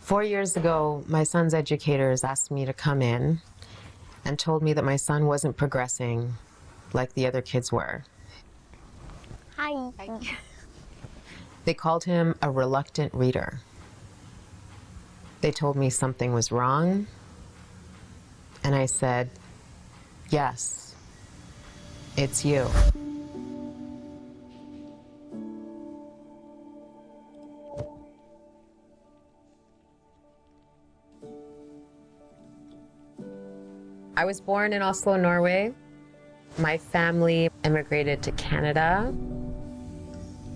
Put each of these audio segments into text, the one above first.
4 years ago, my son's educators asked me to come in and told me that my son wasn't progressing like the other kids were. Hi. They called him a reluctant reader. They told me something was wrong, and I said, yes, it's you. I was born in Oslo, Norway. My family immigrated to Canada,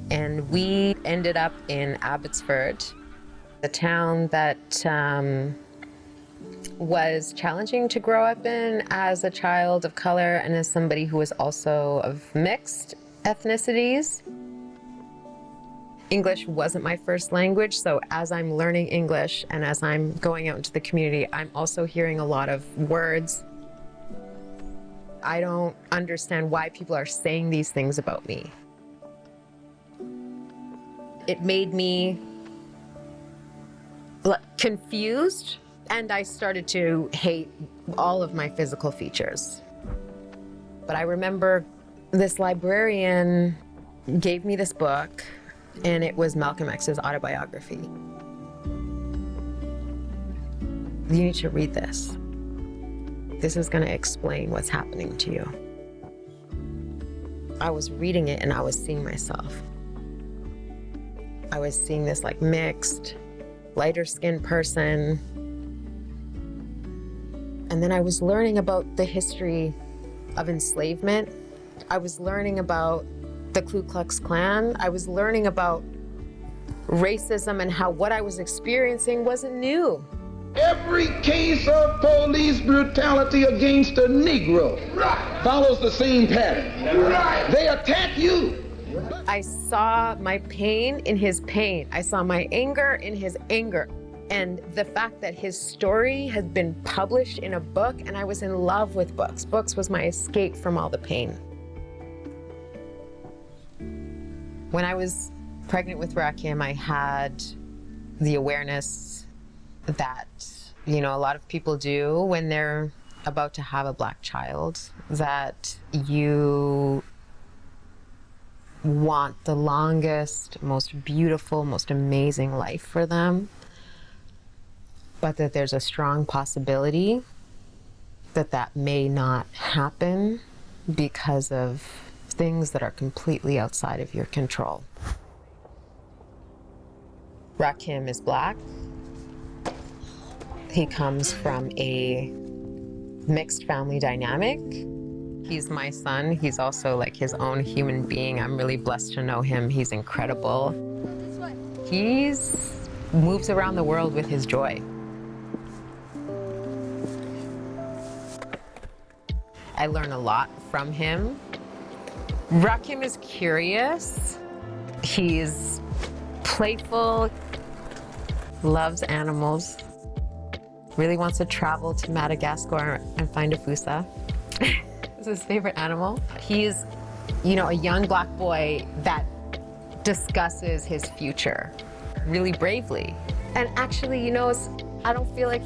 and we ended up in Abbotsford, the town that was challenging to grow up in as a child of color and as somebody who was also of mixed ethnicities. English wasn't my first language, so as I'm learning English and as I'm going out into the community, I'm also hearing a lot of words. I don't understand why people are saying these things about me. It made me confused, and I started to hate all of my physical features. But I remember this librarian gave me this book, and it was Malcolm X's autobiography. You need to read this. This is going to explain what's happening to you. I was reading it and I was seeing myself. I was seeing this like mixed, lighter skinned person. And then I was learning about the history of enslavement. I was learning about the Ku Klux Klan. I was learning about racism and how what I was experiencing wasn't new. Every case of police brutality against a Negro follows the same pattern. They attack you. I saw my pain in his pain. I saw my anger in his anger. And the fact that his story had been published in a book, and I was in love with books. Books was my escape from all the pain. When I was pregnant with Rakim, I had the awareness that, you know, a lot of people do when they're about to have a Black child, that you want the longest, most beautiful, most amazing life for them, but that there's a strong possibility that that may not happen because of things that are completely outside of your control. Rakim is Black. He comes from a mixed family dynamic. He's my son. He's also like his own human being. I'm really blessed to know him. He's incredible. He moves around the world with his joy. I learn a lot from him. Rakim is curious. He's playful, loves animals, really wants to travel to Madagascar and find a fossa. It's his favorite animal. He's, you know, a young Black boy that discusses his future really bravely. And actually, you know, I don't feel like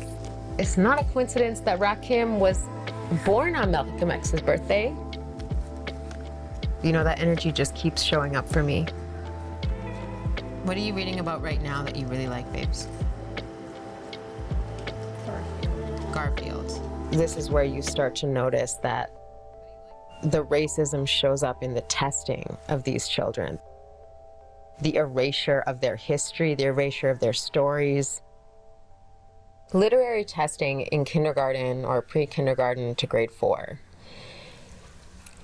it's not a coincidence that Rakim was born on Malcolm X's birthday. You know, that energy just keeps showing up for me. What are you reading about right now that you really like, babes? Garfield. This is where you start to notice that the racism shows up in the testing of these children. The erasure of their history, the erasure of their stories. Literary testing in kindergarten or pre-kindergarten to grade 4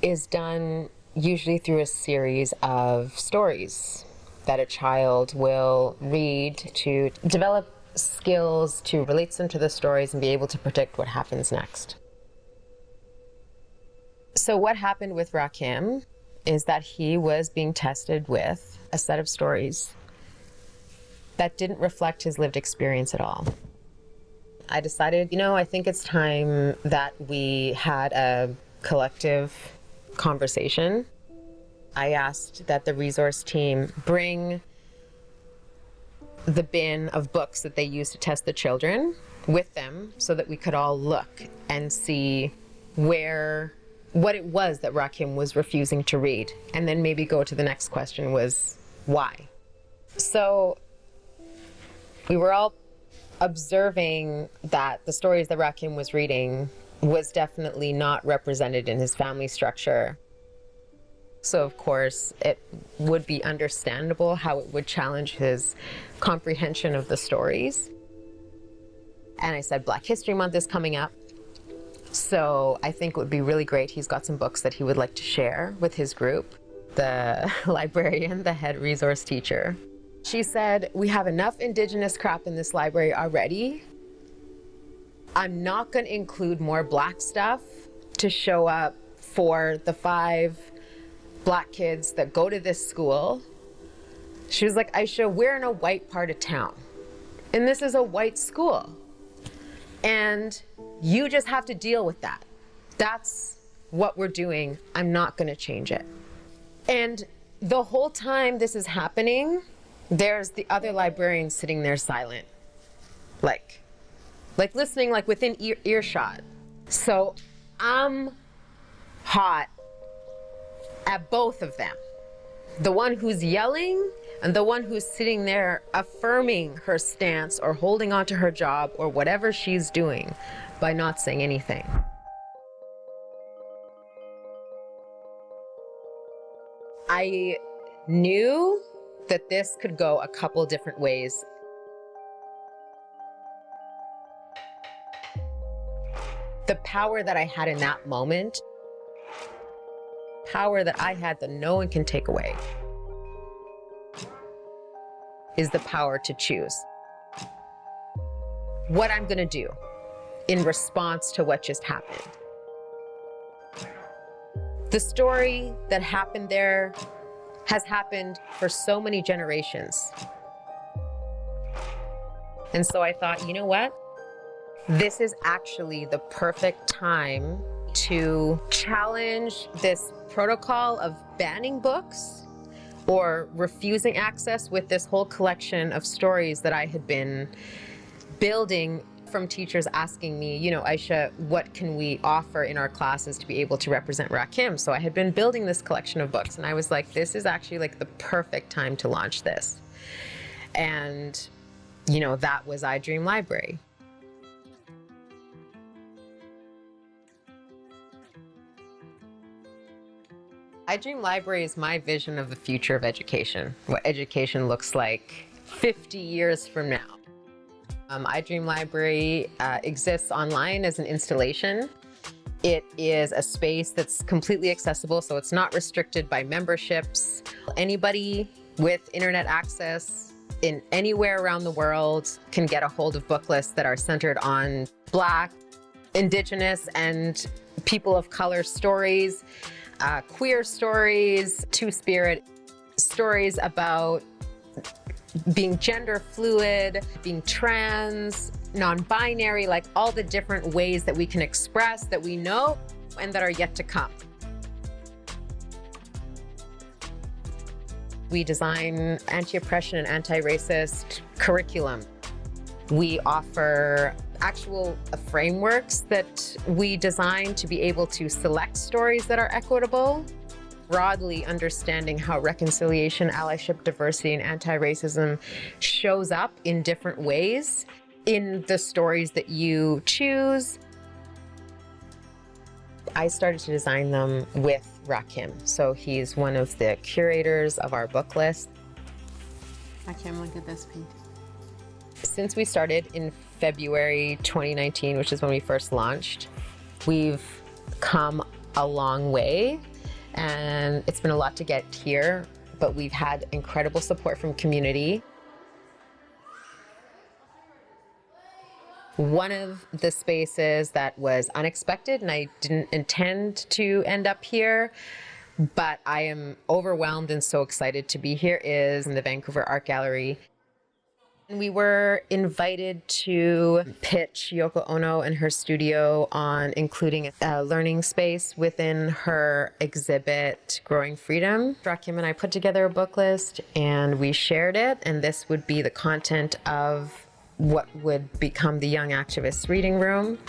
is done usually through a series of stories that a child will read to develop skills to relate them to the stories and be able to predict what happens next. So what happened with Rakim is that he was being tested with a set of stories that didn't reflect his lived experience at all. I decided, you know, I think it's time that we had a collective conversation. I asked that the resource team bring the bin of books that they used to test the children with them so that we could all look and see what it was that Rakim was refusing to read. And then maybe go to the next question was, why? So we were all observing that the stories that Rakim was reading was definitely not represented in his family structure. So of course, it would be understandable how it would challenge his comprehension of the stories. And I said, Black History Month is coming up. So I think it would be really great. He's got some books that he would like to share with his group. The librarian, the head resource teacher, she said, we have enough Indigenous crap in this library already. I'm not going to include more Black stuff to show up for the 5 Black kids that go to this school. She was like, Aisha, we're in a white part of town, and this is a white school, and you just have to deal with that. That's what we're doing. I'm not going to change it. And the whole time this is happening, there's the other librarian sitting there silent, like listening, like within earshot. So I'm hot at both of them. The one who's yelling and the one who's sitting there affirming her stance or holding on to her job or whatever she's doing by not saying anything. I knew that this could go a couple different ways. The power that I had in that moment, power that I had that no one can take away, is the power to choose what I'm gonna do in response to what just happened. The story that happened there has happened for so many generations. And so I thought, you know what? This is actually the perfect time to challenge this protocol of banning books or refusing access with this whole collection of stories that I had been building from teachers asking me, you know, Aisha, what can we offer in our classes to be able to represent Rakim? So I had been building this collection of books, and I was like, this is actually like the perfect time to launch this. And, you know, that was I Dream Library. I Dream Library is my vision of the future of education, what education looks like 50 years from now. I Dream Library exists online as an installation. It is a space that's completely accessible, so it's not restricted by memberships. Anybody with internet access in anywhere around the world can get a hold of book lists that are centered on Black, Indigenous, and people of color stories, queer stories, Two-Spirit, stories about being gender fluid, being trans, non-binary, like all the different ways that we can express that we know and that are yet to come. We design anti-oppression and anti-racist curriculum. We offer actual frameworks that we design to be able to select stories that are equitable, broadly understanding how reconciliation, allyship, diversity, and anti-racism shows up in different ways in the stories that you choose. I started to design them with Rakim. So he's one of the curators of our book list. Rakim, look at this piece. Since we started in February 2019, which is when we first launched, we've come a long way. And it's been a lot to get here, but we've had incredible support from community. One of the spaces that was unexpected, and I didn't intend to end up here, but I am overwhelmed and so excited to be here, is in the Vancouver Art Gallery. We were invited to pitch Yoko Ono and her studio on including a learning space within her exhibit, Growing Freedom. Rakim and I put together a book list and we shared it, and this would be the content of what would become the Young Activists Reading Room.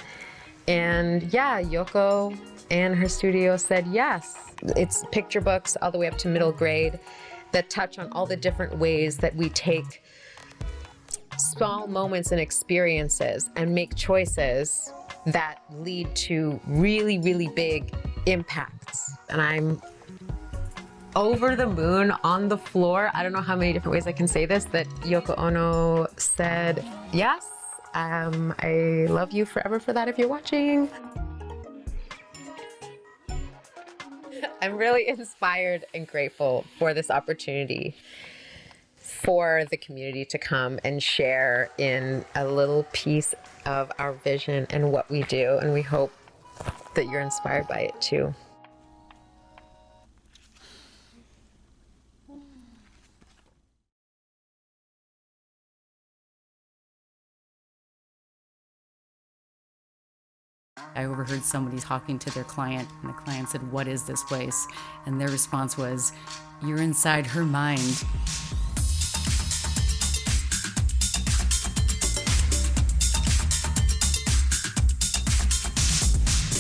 And yeah, Yoko and her studio said yes. It's picture books all the way up to middle grade that touch on all the different ways that we take small moments and experiences and make choices that lead to really, really big impacts. And I'm over the moon, on the floor. I don't know how many different ways I can say this, that Yoko Ono said, yes, I love you forever for that if you're watching. I'm really inspired and grateful for this opportunity for the community to come and share in a little piece of our vision and what we do. And we hope that you're inspired by it too. I overheard somebody talking to their client, and the client said, "What is this place?" And their response was, "You're inside her mind."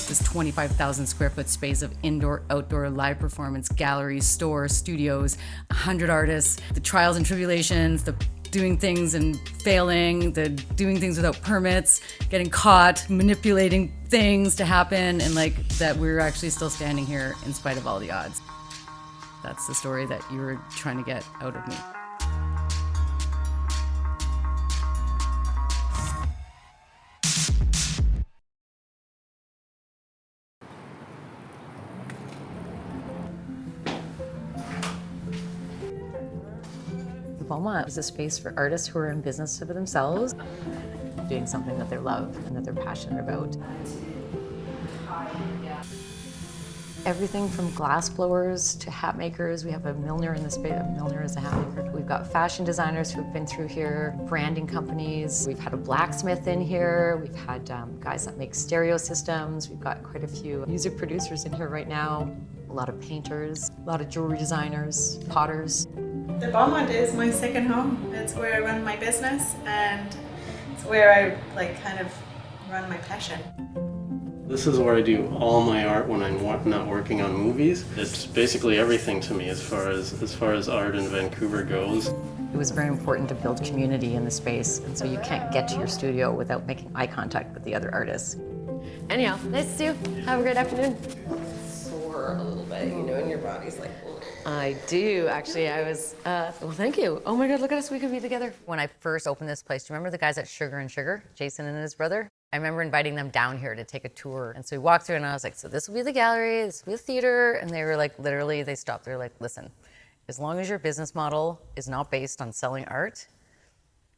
This 25,000 square foot space of indoor, outdoor, live performance, galleries, stores, studios, 100 artists, the trials and tribulations, the doing things and failing, the doing things without permits, getting caught, manipulating things to happen, and like that we're actually still standing here in spite of all the odds. That's the story that you were trying to get out of me. Beaumont is a space for artists who are in business for themselves, doing something that they love and that they're passionate about. Everything from glass blowers to hat makers. We have a milliner in the space. A milliner is a hat maker. We've got fashion designers who've been through here, branding companies. We've had a blacksmith in here. We've had guys that make stereo systems. We've got quite a few music producers in here right now. A lot of painters, a lot of jewelry designers, potters. The Beaumont is my second home. It's where I run my business, and it's where I kind of run my passion. This is where I do all my art when I'm not working on movies. It's basically everything to me as far as art in Vancouver goes. It was very important to build community in the space, and so you can't get to your studio without making eye contact with the other artists. Anyhow, nice to see you. Have a great afternoon. Sore a little bit, and your body's like, I do, actually. I was, well, thank you. Oh my God, look at us, we could be together. When I first opened this place, do you remember the guys at Sugar and Sugar, Jason and his brother? I remember inviting them down here to take a tour. And so we walked through and I was like, so this will be the gallery, this will be the theater. And they were like, literally, they stopped. They're like, listen, as long as your business model is not based on selling art,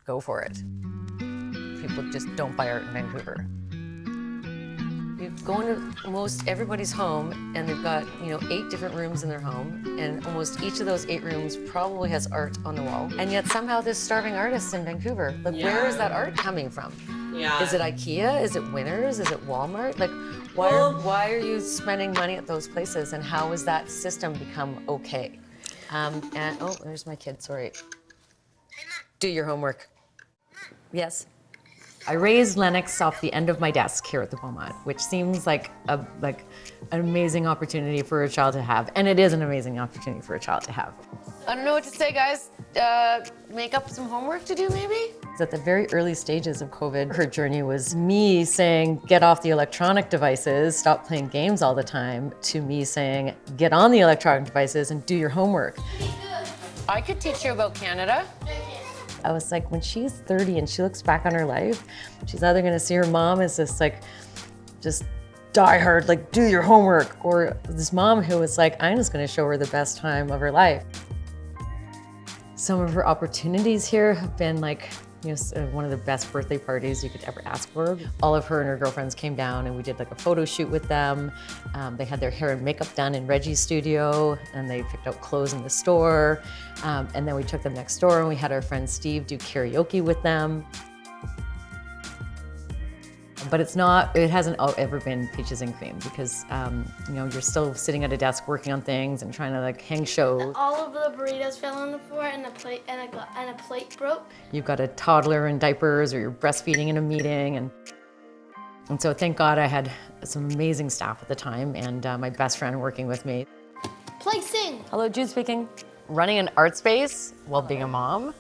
go for it. People just don't buy art in Vancouver. You go into most everybody's home and they've got, 8 different rooms in their home, and almost each of those 8 rooms probably has art on the wall. And yet somehow there's starving artists in Vancouver. Like, where is that art coming from? Yeah. Is it IKEA? Is it Winners? Is it Walmart? Like, why are you spending money at those places, and how has that system become okay? And oh, there's my kid, sorry. Do your homework. Yes. I raised Lennox off the end of my desk here at the Beaumont, which seems like an amazing opportunity for a child to have, and it is an amazing opportunity for a child to have. I don't know what to say, guys. Make up some homework to do, maybe? At the very early stages of COVID, her journey was me saying, get off the electronic devices, stop playing games all the time, to me saying, get on the electronic devices and do your homework. I could teach you about Canada. I was like, when she's 30 and she looks back on her life, she's either gonna see her mom as this just die hard, do your homework, or this mom who was like, I'm just gonna show her the best time of her life. Some of her opportunities here have been one of the best birthday parties you could ever ask for. All of her and her girlfriends came down and we did like a photo shoot with them. They had their hair and makeup done in Reggie's studio and they picked out clothes in the store. And then we took them next door and we had our friend Steve do karaoke with them. But it hasn't ever been peaches and cream because, you're still sitting at a desk working on things and trying to like hang show. All of the burritos fell on the floor and a plate broke. You've got a toddler in diapers or you're breastfeeding in a meeting. And so thank God I had some amazing staff at the time and my best friend working with me. Play sing. Hello, Jude speaking. Running an art space while being a mom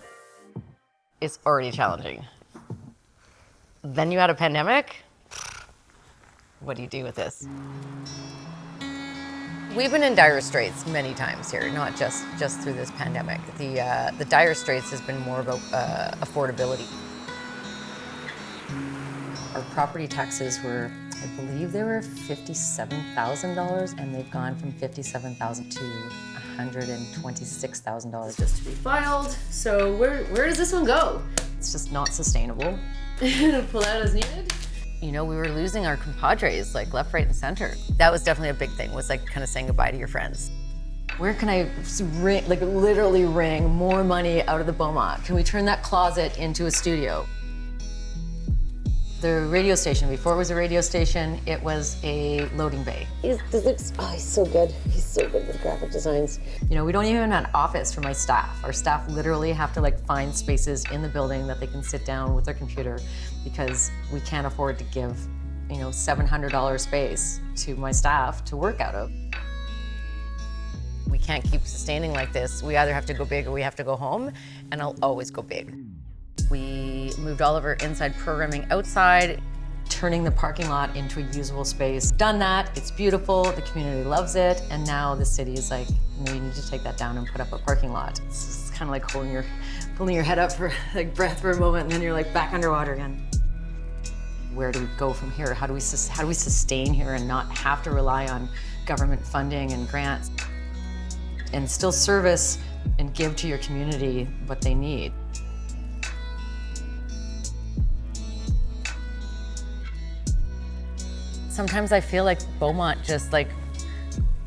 is already challenging. Then you had a pandemic? What do you do with this? We've been in dire straits many times here, not just through this pandemic. The dire straits has been more about affordability. Our property taxes were, I believe they were $57,000 and they've gone from $57,000 to $126,000 just to be filed. So where does this one go? It's just not sustainable. Pull out as needed. We were losing our compadres like left, right, and center. That was definitely a big thing, was like kind of saying goodbye to your friends. Where can I literally wring more money out of the Beaumont? Can we turn that closet into a studio? The radio station, before it was a radio station, it was a loading bay. He's so good. He's so good with graphic designs. We don't even have an office for my staff. Our staff literally have to find spaces in the building that they can sit down with their computer because we can't afford to give, $700 space to my staff to work out of. We can't keep sustaining like this. We either have to go big or we have to go home, and I'll always go big. We moved all of our inside programming outside, turning the parking lot into a usable space. Done that, it's beautiful, the community loves it, and now the city is like, you need to take that down and put up a parking lot. It's kind of like pulling your head up for breath for a moment, and then you're back underwater again. Where do we go from here? How do we sustain here and not have to rely on government funding and grants and still service and give to your community what they need? Sometimes I feel like Beaumont just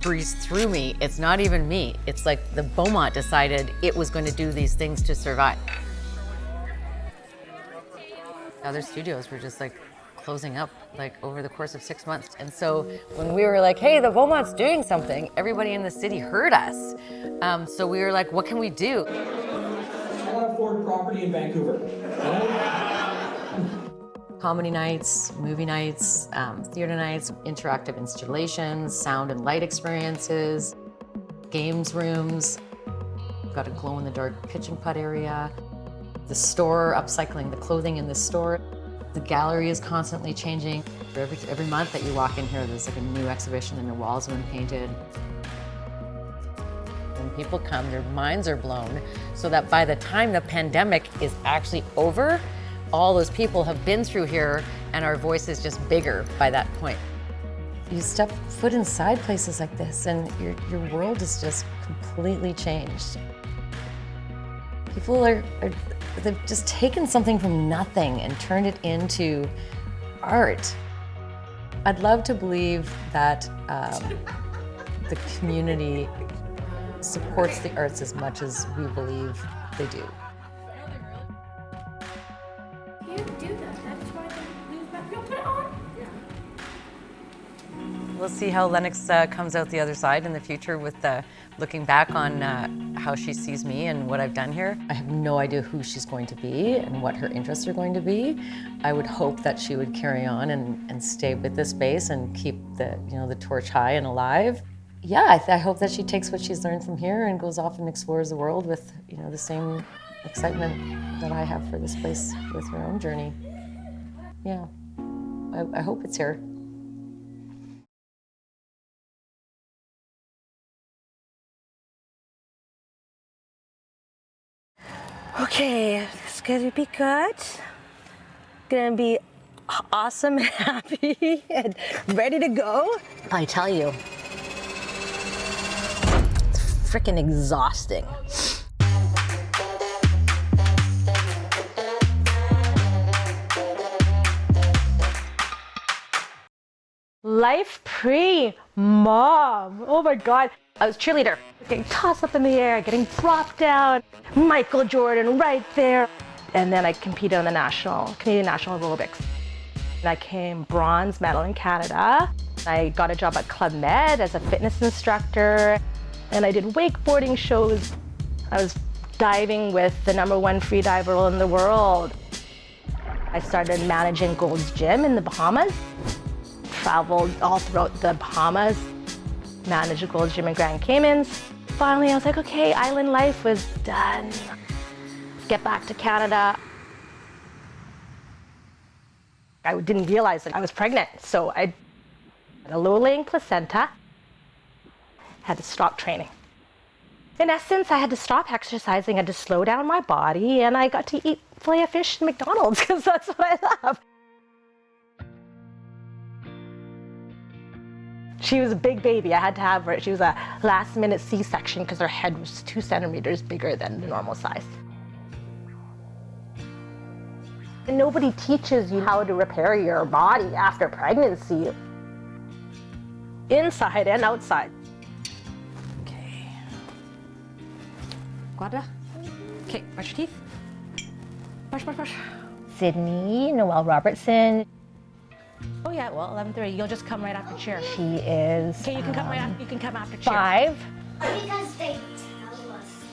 breezed through me. It's not even me. It's like the Beaumont decided it was going to do these things to survive. Other studios were just closing up over the course of 6 months. And so when we were hey, the Beaumont's doing something, everybody in the city heard us. So we were what can we do? I want to afford property in Vancouver. Comedy nights, movie nights, theater nights, interactive installations, sound and light experiences, games rooms. We've got a glow-in-the-dark pitch and putt area. The store, upcycling the clothing in the store. The gallery is constantly changing. Every month that you walk in here, there's a new exhibition and the walls have been painted. When people come, their minds are blown so that by the time the pandemic is actually over, all those people have been through here and our voice is just bigger by that point. You step foot inside places like this and your world is just completely changed. People they've just taken something from nothing and turned it into art. I'd love to believe that the community supports the arts as much as we believe they do. We'll see how Lennox comes out the other side in the future with looking back on how she sees me and what I've done here. I have no idea who she's going to be and what her interests are going to be. I would hope that she would carry on and stay with this space and keep the torch high and alive. Yeah, I hope that she takes what she's learned from here and goes off and explores the world with the same excitement that I have for this place with her own journey. Yeah, I hope it's here. Okay, it's gonna be good. Gonna be awesome, happy, and ready to go. I tell you, it's freaking exhausting. life pre-mom. Oh my God. I was cheerleader, getting tossed up in the air, getting dropped down. Michael Jordan right there. And then I competed on the Canadian National Aerobics. And I came bronze medal in Canada. I got a job at Club Med as a fitness instructor. And I did wakeboarding shows. I was diving with the #1 free diver in the world. I started managing Gold's Gym in the Bahamas. Traveled all throughout the Bahamas. Managed a Gold's Gym in Grand Caymans. Finally, I was like, okay, island life was done. Let's get back to Canada. I didn't realize that I was pregnant, so I had a low-laying placenta, had to stop training. In essence, I had to stop exercising, I had to slow down my body, and I got to eat filet of fish in McDonald's because that's what I love. She was a big baby. I had to have her. She was a last-minute C-section because her head was 2 centimeters bigger than the normal size. And nobody teaches you how to repair your body after pregnancy, inside and outside. Okay. Guada. Okay, brush your teeth. Brush. Sydney Noelle Robertson. Oh yeah, well, 11:30. You'll just come right after cheer. She is. Okay, you can come right after. You can come after cheer. 5. Because they tell us.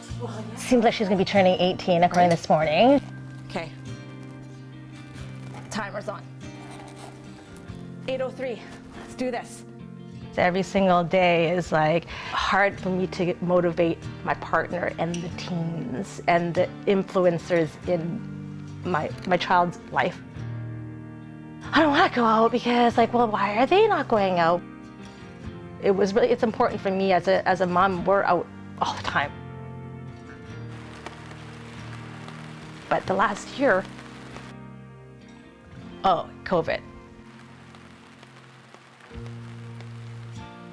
Seems like she's gonna be turning 18 according this morning. Okay. Timer's on. 8:03. Let's do this. Every single day is like hard for me to motivate my partner and the teens and the influencers in my child's life. I don't want to go out because, like, well, why are they not going out? It's important for me as a mom. We're out all the time. But the last year, COVID.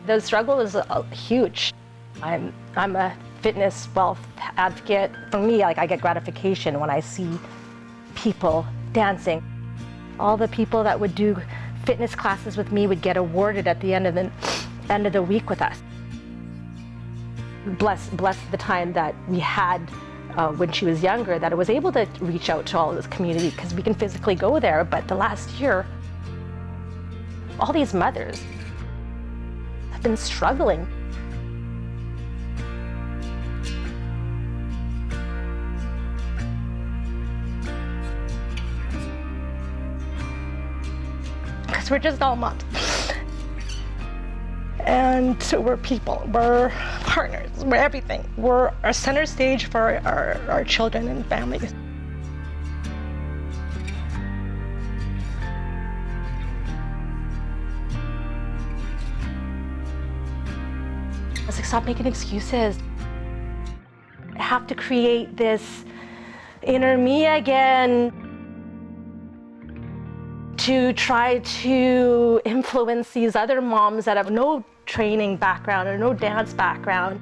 The struggle is huge. I'm a fitness wealth advocate. For me, like, I get gratification when I see people dancing. All the people that would do fitness classes with me would get awarded at the end of the week with us. Bless the time that we had when she was younger, that I was able to reach out to all of this community because we can physically go there. But the last year, all these mothers have been struggling. Because we're just all moms. And we're people, we're partners, we're everything. We're our center stage for our children and families. I was like, stop making excuses. I have to create this inner me again to try to influence these other moms that have no training background or no dance background.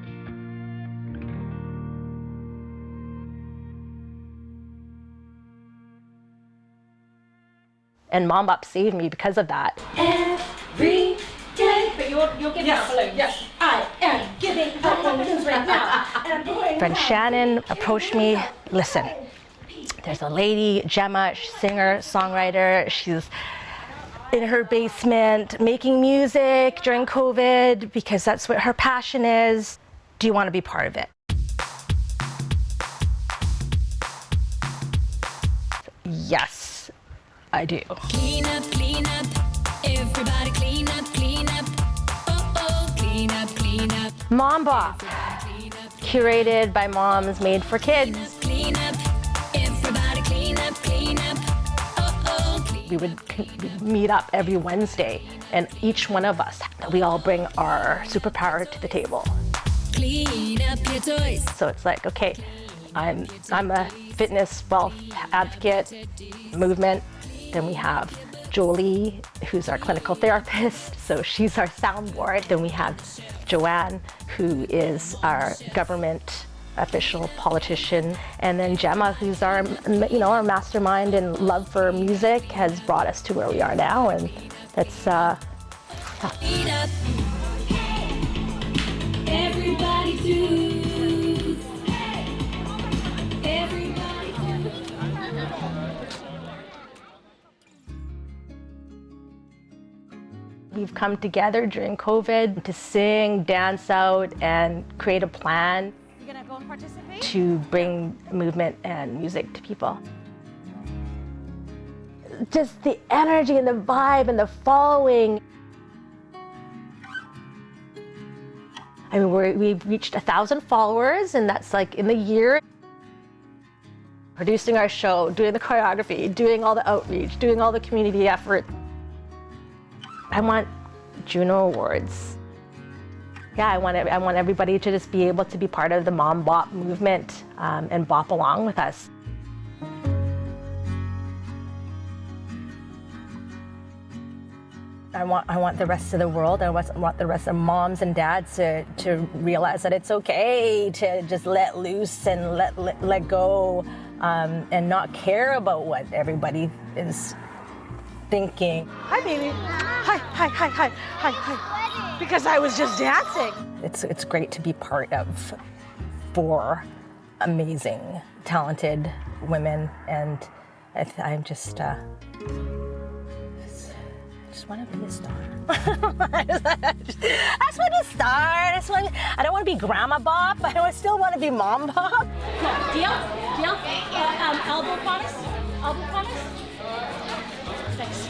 And Mom Up saved me because of that. Every day, but you're giving out balloons. Yes, I am giving out balloons right now. And I'm going. Friend Shannon approached me. Listen, there's a lady, Gemma, she's a singer, songwriter. She's in her basement making music during COVID because that's what her passion is. Do you want to be part of it? Yes, I do. Clean up, everybody clean up, oh, clean up. Mom Bop, curated by moms, made for kids. Clean up, everybody clean up, oh, We would meet up every Wednesday, and each one of us, we all bring our superpower to the table. Clean up your toys. So it's like, okay, I'm a fitness wealth advocate movement. Then we have Jolie, who's our clinical therapist, so she's our soundboard. Then we have Joanne, who is our government official politician, and then Gemma, who's our mastermind and love for music, has brought us to where we are now, and that's Clean up. Everybody do. Everybody do. We've come together during COVID to sing, dance out, and create a plan You gonna go and participate? to bring movement and music to people. Just the energy and the vibe and the following. I mean, we've reached 1,000 followers, and that's like in the year. Producing our show, doing the choreography, doing all the outreach, doing all the community effort. I want Juno Awards. Yeah, I want everybody to just be able to be part of the Mom Bop movement and bop along with us. I want the rest of the world, I want the rest of moms and dads to realize that it's okay to just let loose and let go and not care about what everybody is thinking. Hi, baby. Hi. Because I was just dancing. It's great to be part of 4 amazing, talented women, and I'm just want to be a star. I just want to be a star. I don't want to be Grandma Bop. I still want to be Mom Bop. Deal? Elbow promise? Elbow promise? Thanks.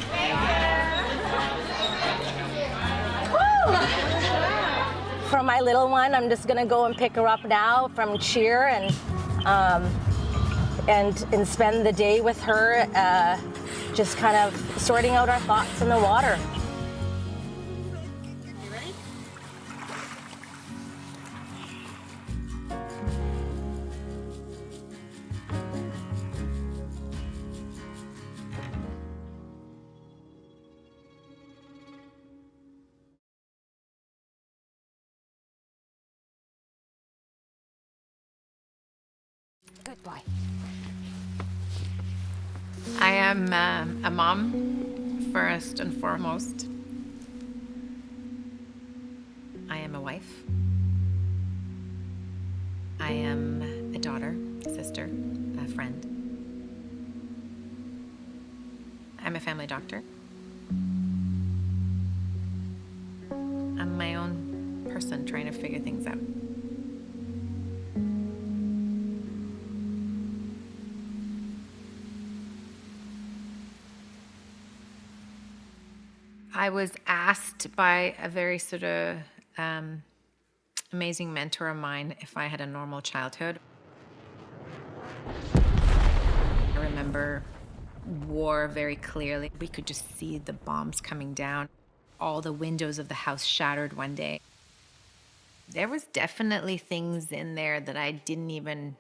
For my little one, I'm just gonna go and pick her up now from cheer and spend the day with her, just kind of sorting out our thoughts in the water. You ready? Good boy. I am a mom, first and foremost. I am a wife. I am a daughter, a sister, a friend. I'm a family doctor. I'm my own person trying to figure things out. I was asked by a very sort of amazing mentor of mine if I had a normal childhood. I remember war very clearly. We could just see the bombs coming down. All the windows of the house shattered one day. There was definitely things in there that I didn't even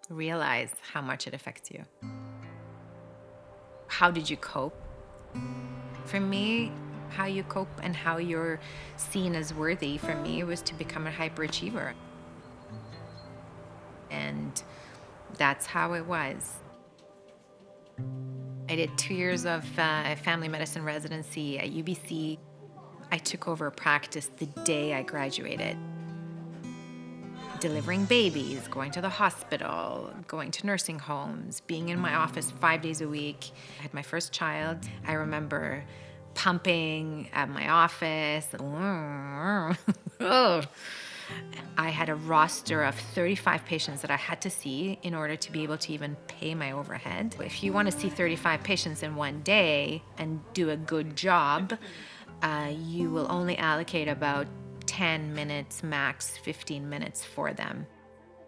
realize how much it affects you. How did you cope? For me, how you cope and how you're seen as worthy, for me, was to become a hyperachiever. And that's how it was. I did 2 years of family medicine residency at UBC. I took over a practice the day I graduated. Delivering babies, going to the hospital, going to nursing homes, being in my office 5 days a week. I had my first child. I remember pumping at my office. I had a roster of 35 patients that I had to see in order to be able to even pay my overhead. If you want to see 35 patients in one day and do a good job, you will only allocate about 10 minutes, max 15 minutes for them.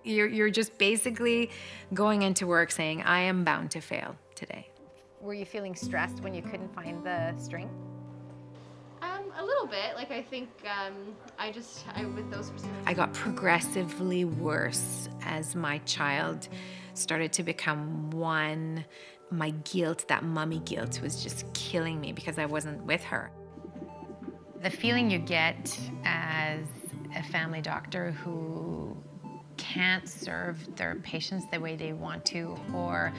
You're just basically going into work saying, I am bound to fail today. Were you feeling stressed when you couldn't find the string? A little bit. Like, I think with those procedures. I got progressively worse as my child started to become one. My guilt, that mommy guilt, was just killing me because I wasn't with her. The feeling you get as a family doctor who can't serve their patients the way they want to, or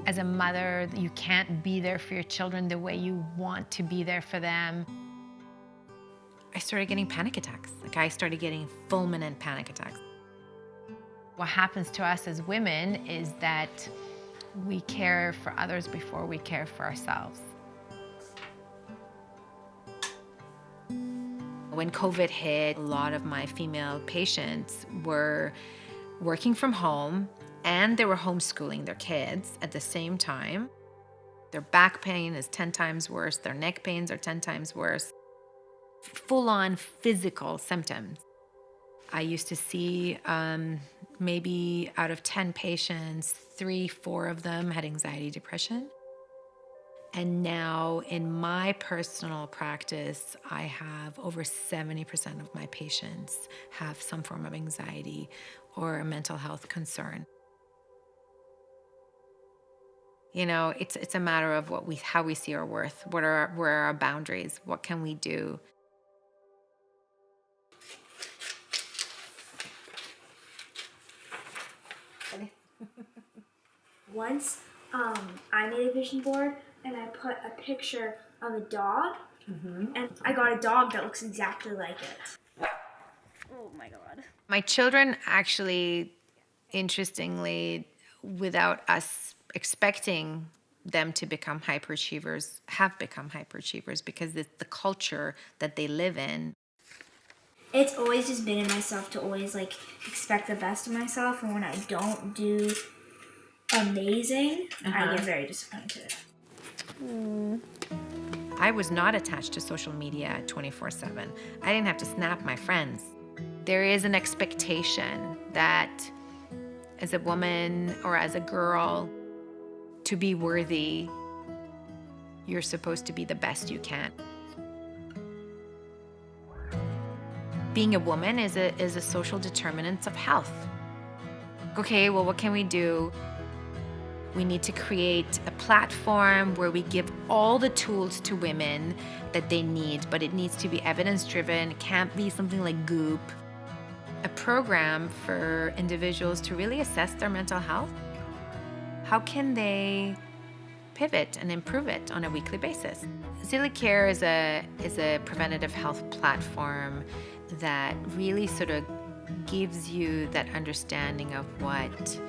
as a mother, you can't be there for your children the way you want to be there for them. I started getting panic attacks. Like I started getting fulminant panic attacks. What happens to us as women is that we care for others before we care for ourselves. When COVID hit, a lot of my female patients were working from home and they were homeschooling their kids at the same time. Their back pain is 10 times worse. Their neck pains are 10 times worse. Full-on physical symptoms. I used to see maybe out of 10 patients, 3, 4 of them had anxiety, depression. And now in my personal practice, I have over 70% of my patients have some form of anxiety or a mental health concern. You know, it's a matter of how we see our worth, where are our boundaries, what can we do? Once I made a vision board and I put a picture of a dog, and I got a dog that looks exactly like it. Oh my god. My children actually, interestingly, without us expecting them to become hyperachievers, have become hyperachievers because it's the culture that they live in. It's always just been in myself to always like expect the best of myself, and when I don't do amazing, I get very disappointed. I was not attached to social media 24/7. I didn't have to snap my friends. There is an expectation that as a woman or as a girl, to be worthy, you're supposed to be the best you can. Being a woman is a social determinant of health. Okay, well, what can we do? We need to create a platform where we give all the tools to women that they need, but it needs to be evidence-driven. It can't be something like Goop. A program for individuals to really assess their mental health. How can they pivot and improve it on a weekly basis? Zilli Care is a preventative health platform that really sort of gives you that understanding of what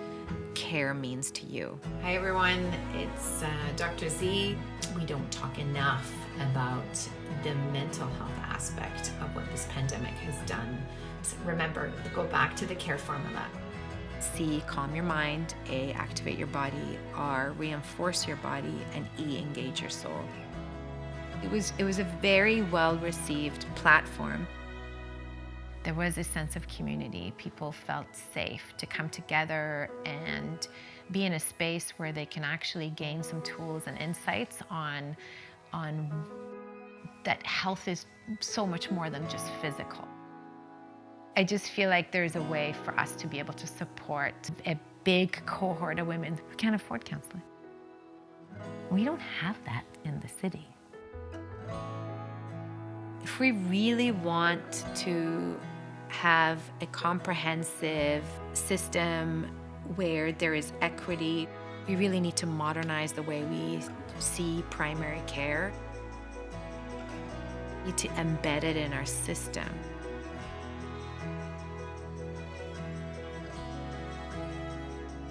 care means to you. Hi everyone, it's Dr. Z. We don't talk enough about the mental health aspect of what this pandemic has done. So remember, go back to the care formula. C, calm your mind. A, activate your body. R, reinforce your body. And E, engage your soul. It was a very well-received platform. There was a sense of community. People felt safe to come together and be in a space where they can actually gain some tools and insights on that health is so much more than just physical. I just feel like there's a way for us to be able to support a big cohort of women who can't afford counseling. We don't have that in the city. If we really want to have a comprehensive system where there is equity, we really need to modernize the way we see primary care. We need to embed it in our system.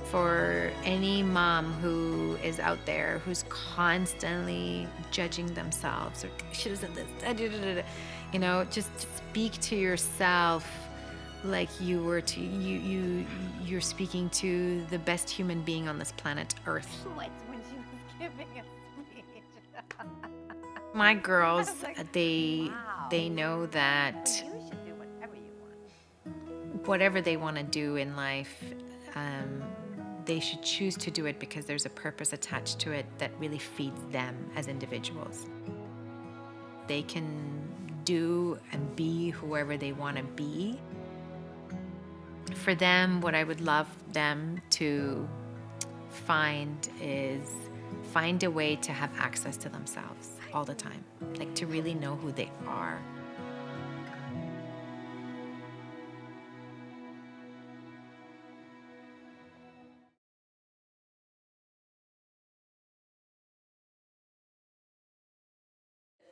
For any mom who is out there who's constantly judging themselves, or should have said this, you know, just speak to yourself like you were to you're speaking to the best human being on this planet Earth. Like when she was giving a speech. My girls, like, they know that You should do whatever you want. whatever they want to do in life, they should choose to do it because there's a purpose attached to it that really feeds them as individuals. They can do and be whoever they want to be. For them, what I would love them to find is find a way to have access to themselves all the time, like to really know who they are.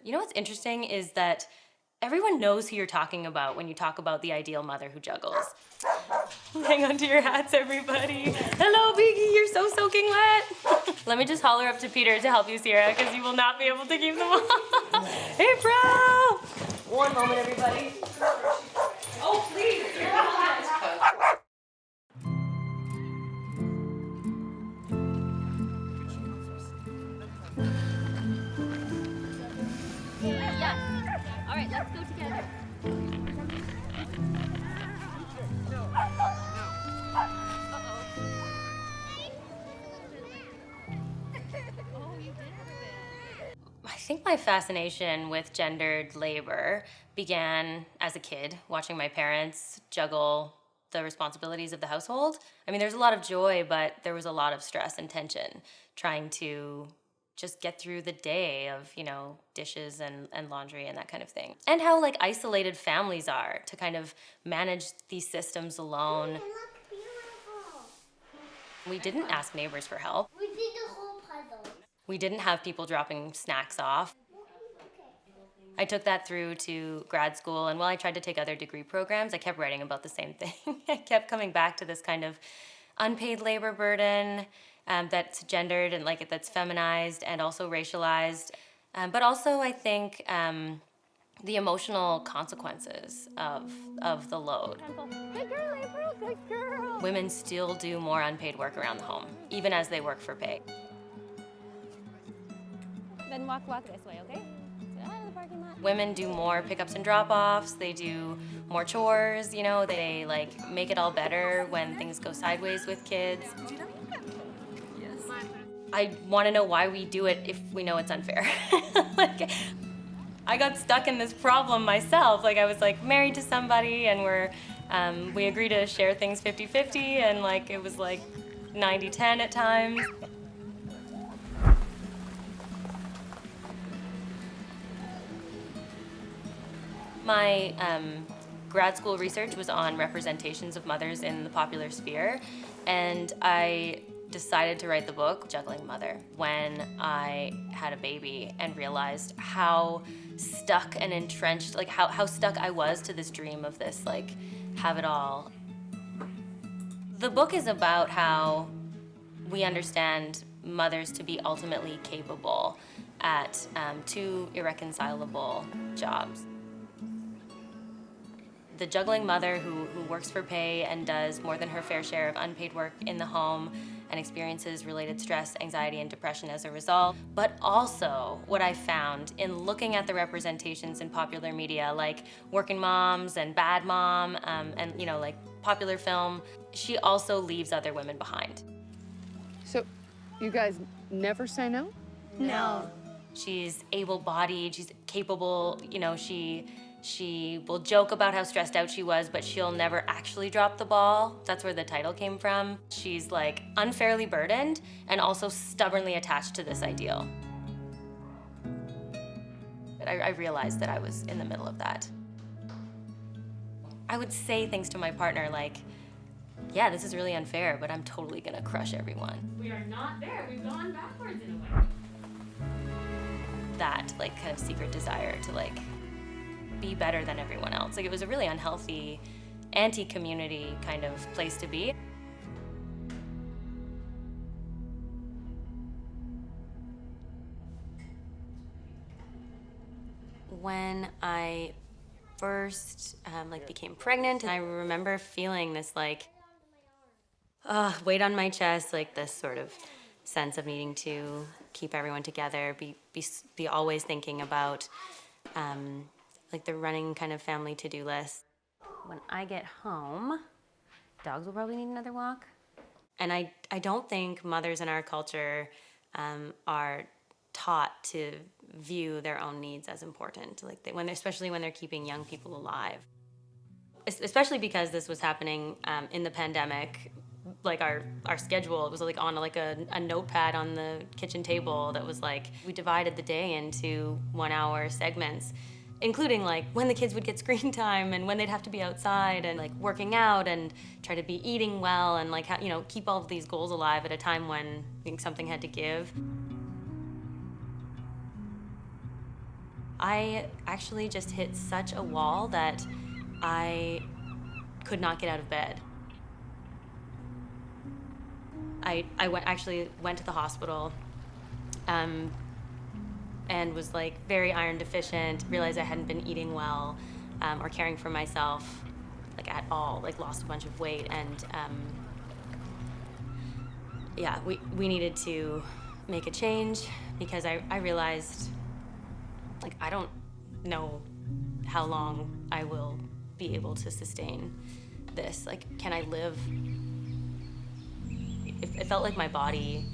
You know what's interesting is that Everyone knows who you're talking about when you talk about the ideal mother who juggles. Hang on to your hats, everybody. Hello, Biggie, you're so soaking wet. Let me just holler up to Peter to help you, Sierra, because you will not be able to keep them on. Hey, bro! One moment, everybody. Oh, please. Yes. All right, let's go together. I think my fascination with gendered labor began as a kid, watching my parents juggle the responsibilities of the household. I mean, there's a lot of joy, but there was a lot of stress and tension trying to just get through the day of, you know, dishes and laundry and that kind of thing. And how like isolated families are to kind of manage these systems alone. We didn't ask neighbors for help. We did the whole puzzle. We didn't have people dropping snacks off. I took that through to grad school, and while I tried to take other degree programs, I kept writing about the same thing. I kept coming back to this kind of unpaid labor burden that's gendered and like that's feminized and also racialized. But also I think the emotional consequences of the load. Good girl, April, good girl. Women still do more unpaid work around the home, even as they work for pay. Then walk this way, okay? Out of the parking lot. Women do more pickups and drop-offs, they do more chores, you know, they like make it all better when things go sideways with kids. I want to know why we do it if we know it's unfair. Like, I got stuck in this problem myself. Like, I was like married to somebody and we agreed to share things 50-50, and like it was like 90-10 at times. My grad school research was on representations of mothers in the popular sphere, and I decided to write the book, Juggling Mother, when I had a baby and realized how stuck and entrenched, like how stuck I was to this dream of this, like, have it all. The book is about how we understand mothers to be ultimately capable at two irreconcilable jobs. The juggling mother who works for pay and does more than her fair share of unpaid work in the home and experiences related stress, anxiety, and depression as a result. But also, what I found in looking at the representations in popular media, like Working Moms and Bad Mom, and you know, like popular film, she also leaves other women behind. So, you guys never say no? No. She's able-bodied, she's capable, you know, she will joke about how stressed out she was, but she'll never actually drop the ball. That's where the title came from. She's like unfairly burdened and also stubbornly attached to this ideal. But I realized that I was in the middle of that. I would say things to my partner like, yeah, this is really unfair, but I'm totally gonna crush everyone. We are not there. We've gone backwards in a way. That like kind of secret desire to like be better than everyone else. Like, it was a really unhealthy, anti-community kind of place to be. When I first became pregnant, I remember feeling this like weight on my chest, like this sort of sense of needing to keep everyone together, be always thinking about like the running kind of family to-do list. When I get home, dogs will probably need another walk. And I don't think mothers in our culture are taught to view their own needs as important, like especially when they're keeping young people alive. Especially because this was happening in the pandemic. Like our schedule, it was like on like a notepad on the kitchen table that was like, we divided the day into 1 hour segments, including like when the kids would get screen time and when they'd have to be outside and like working out and try to be eating well and like, you know, keep all of these goals alive at a time when I think something had to give. I actually just hit such a wall that I could not get out of bed. I actually went to the hospital and was like very iron deficient, realized I hadn't been eating well or caring for myself like at all, like lost a bunch of weight, and yeah, we needed to make a change because I realized like I don't know how long I will be able to sustain this. Like, can I live? It felt like my body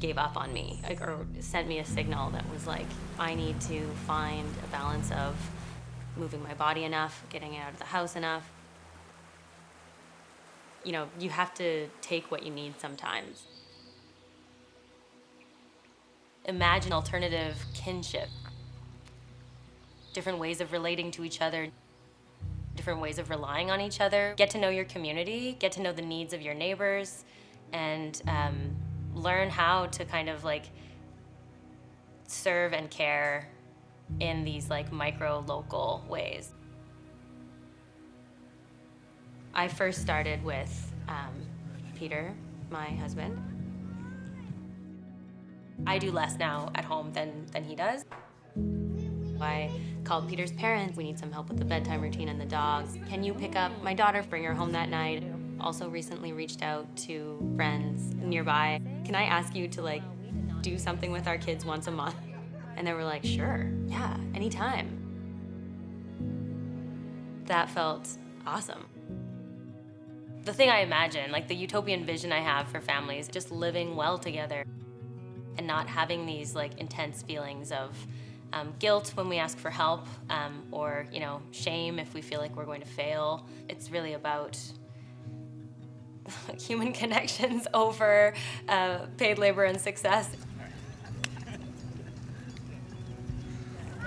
gave up on me, like, or sent me a signal that was like, I need to find a balance of moving my body enough, getting out of the house enough. You know, you have to take what you need sometimes. Imagine alternative kinship, different ways of relating to each other, different ways of relying on each other. Get to know your community, get to know the needs of your neighbors, and learn how to kind of like serve and care in these like micro local ways. I first started with Peter, my husband. I do less now at home than he does. I called Peter's parents. We need some help with the bedtime routine and the dogs. Can you pick up my daughter, bring her home that night? Also recently reached out to friends nearby. Can I ask you to like do something with our kids once a month? And they were like, sure, yeah, anytime. That felt awesome. The thing I imagine, like the utopian vision I have for families, just living well together and not having these like intense feelings of guilt when we ask for help, or shame if we feel like we're going to fail. It's really about human connections over paid labor and success.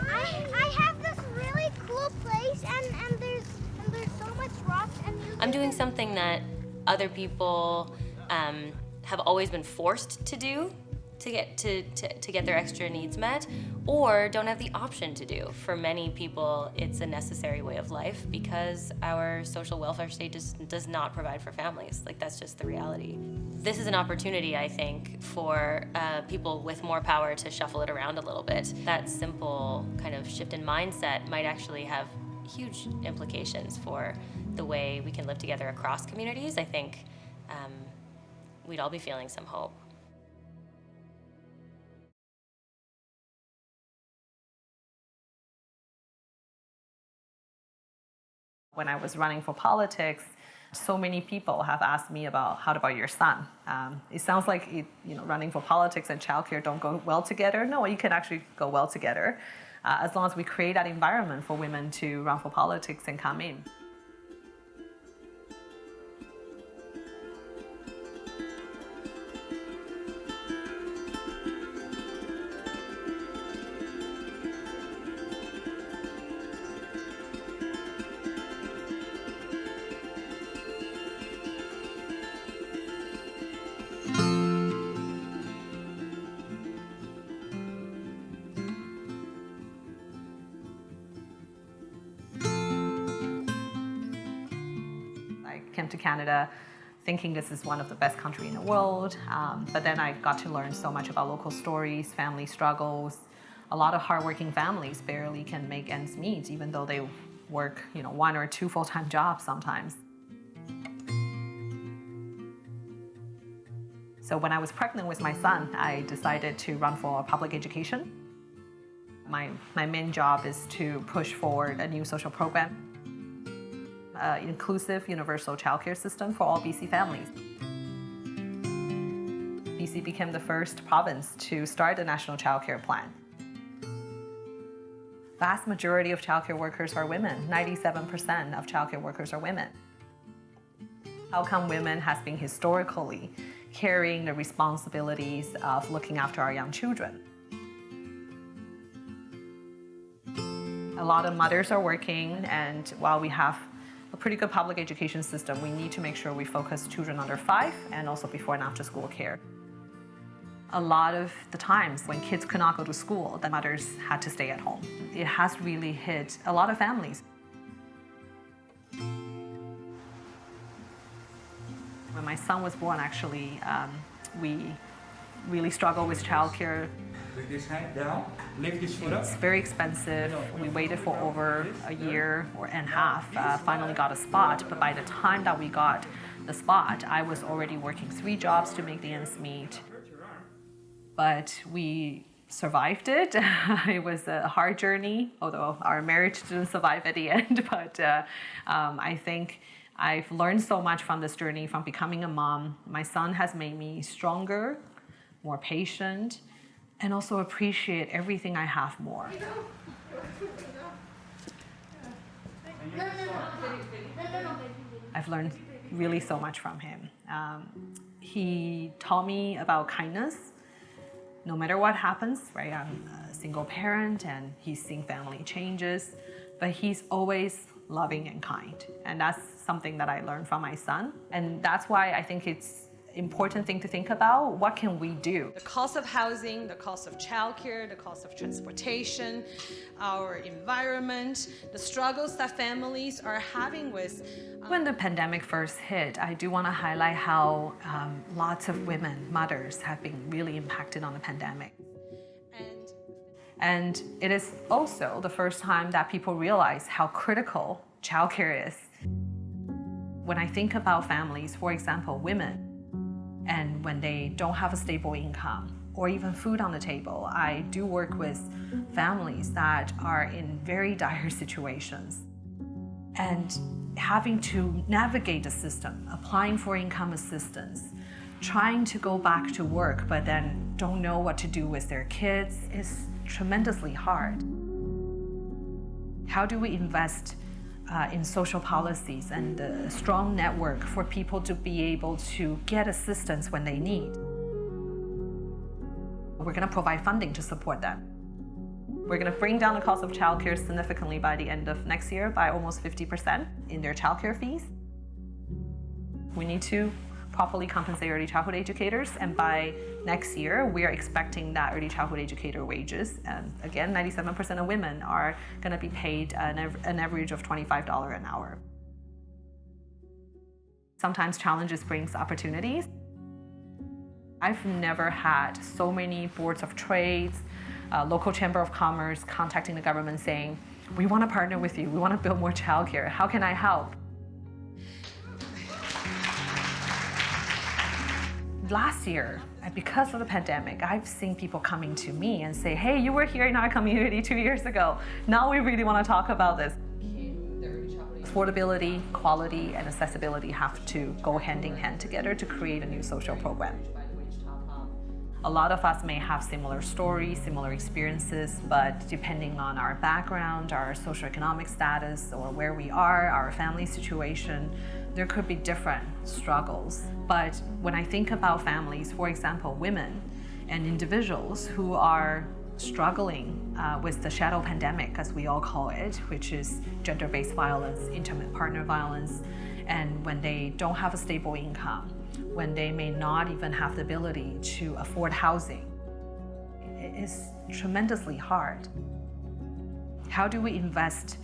I have this really cool place, and there's so much rocks. I'm doing something that other people have always been forced to do to get their extra needs met, or don't have the option to do. For many people, it's a necessary way of life because our social welfare state does not provide for families. Like, that's just the reality. This is an opportunity, I think, for people with more power to shuffle it around a little bit. That simple kind of shift in mindset might actually have huge implications for the way we can live together across communities. I think we'd all be feeling some hope. When I was running for politics, so many people have asked me about, how about your son? It sounds like running for politics and childcare don't go well together. No, you can actually go well together as long as we create that environment for women to run for politics and come in. I came to Canada thinking this is one of the best countries in the world, but then I got to learn so much about local stories, family struggles. A lot of hardworking families barely can make ends meet, even though they work, 1 or 2 full-time jobs sometimes. So when I was pregnant with my son, I decided to run for public education. My main job is to push forward a new social program, inclusive universal childcare system for all BC families. BC became the first province to start a national childcare plan. Vast majority of childcare workers are women. 97% of childcare workers are women. How come women has been historically carrying the responsibilities of looking after our young children? A lot of mothers are working, and while we have a pretty good public education system, we need to make sure we focus children under 5 and also before and after school care. A lot of the times when kids could not go to school, the mothers had to stay at home. It has really hit a lot of families. When my son was born, actually, we really struggled with childcare. With this hand down, lift this foot up. It's very expensive. We waited for over a year and a half, finally got a spot, but by the time that we got the spot, I was already working 3 jobs to make the ends meet. But we survived it. It was a hard journey, although our marriage didn't survive at the end. But I think I've learned so much from this journey, from becoming a mom. My son has made me stronger, more patient, and also appreciate everything I have more. I've learned really so much from him. He taught me about kindness. No matter what happens, right? I'm a single parent and he's seeing family changes, but he's always loving and kind. And that's something that I learned from my son. And that's why I think it's important thing to think about. What can we do? The cost of housing, the cost of childcare, the cost of transportation, our environment, the struggles that families are having with. When the pandemic first hit, I do want to highlight how lots of women, mothers, have been really impacted on the pandemic. And it is also the first time that people realize how critical childcare is. When I think about families, for example, women, and when they don't have a stable income or even food on the table, I do work with families that are in very dire situations. And having to navigate the system, applying for income assistance, trying to go back to work, but then don't know what to do with their kids is tremendously hard. How do we invest in social policies and a strong network for people to be able to get assistance when they need? We're going to provide funding to support them. We're going to bring down the cost of childcare significantly by the end of next year by almost 50% in their childcare fees. We need to properly compensate early childhood educators, and by next year, we are expecting that early childhood educator wages, and again, 97% of women are going to be paid an average of $25 an hour. Sometimes challenges brings opportunities. I've never had so many boards of trades, local chamber of commerce contacting the government saying, we want to partner with you, we want to build more childcare, how can I help? Last year, because of the pandemic, I've seen people coming to me and say, hey, you were here in our community 2 years ago. Now we really want to talk about this. Affordability, quality, and accessibility have to go hand in hand together to create a new social program. A lot of us may have similar stories, similar experiences, but depending on our background, our socioeconomic status, or where we are, our family situation, there could be different struggles. But when I think about families, for example, women and individuals who are struggling with the shadow pandemic, as we all call it, which is gender-based violence, intimate partner violence, and when they don't have a stable income, when they may not even have the ability to afford housing, it is tremendously hard. How do we invest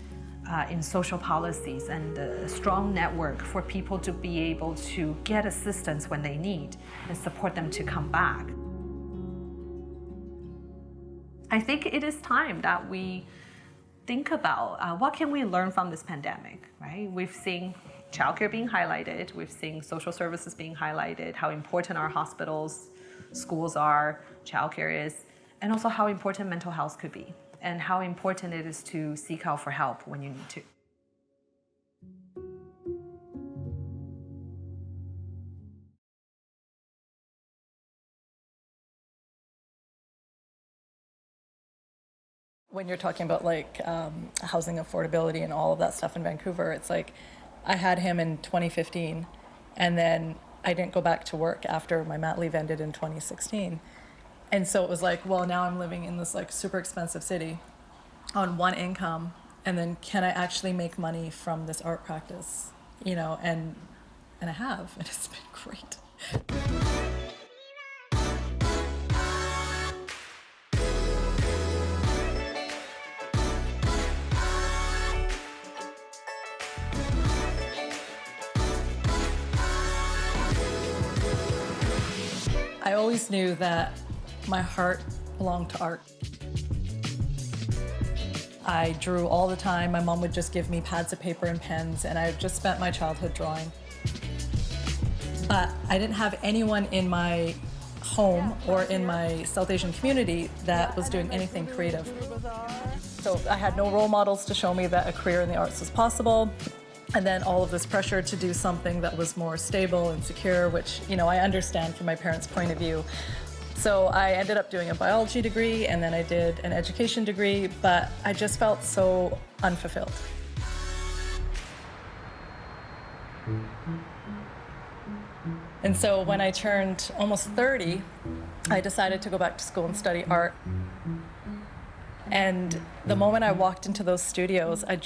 in social policies and a strong network for people to be able to get assistance when they need and support them to come back? I think it is time that we think about what can we learn from this pandemic, right? We've seen childcare being highlighted, we've seen social services being highlighted, how important our hospitals, schools are, childcare is, and also how important mental health could be, and how important it is to seek out for help when you need to. When you're talking about like housing affordability and all of that stuff in Vancouver, it's like I had him in 2015 and then I didn't go back to work after my mat leave ended in 2016. And so it was like, well, now I'm living in this like super expensive city on one income, and then can I actually make money from this art practice? You know, and I have, and it's been great. I always knew that my heart belonged to art. I drew all the time. My mom would just give me pads of paper and pens, and I just spent my childhood drawing. But I didn't have anyone in my home or in my South Asian community that was doing anything creative. So I had no role models to show me that a career in the arts was possible. And then all of this pressure to do something that was more stable and secure, which, you know, I understand from my parents' point of view. So I ended up doing a biology degree, and then I did an education degree, but I just felt so unfulfilled. And so when I turned almost 30, I decided to go back to school and study art. And the moment I walked into those studios, I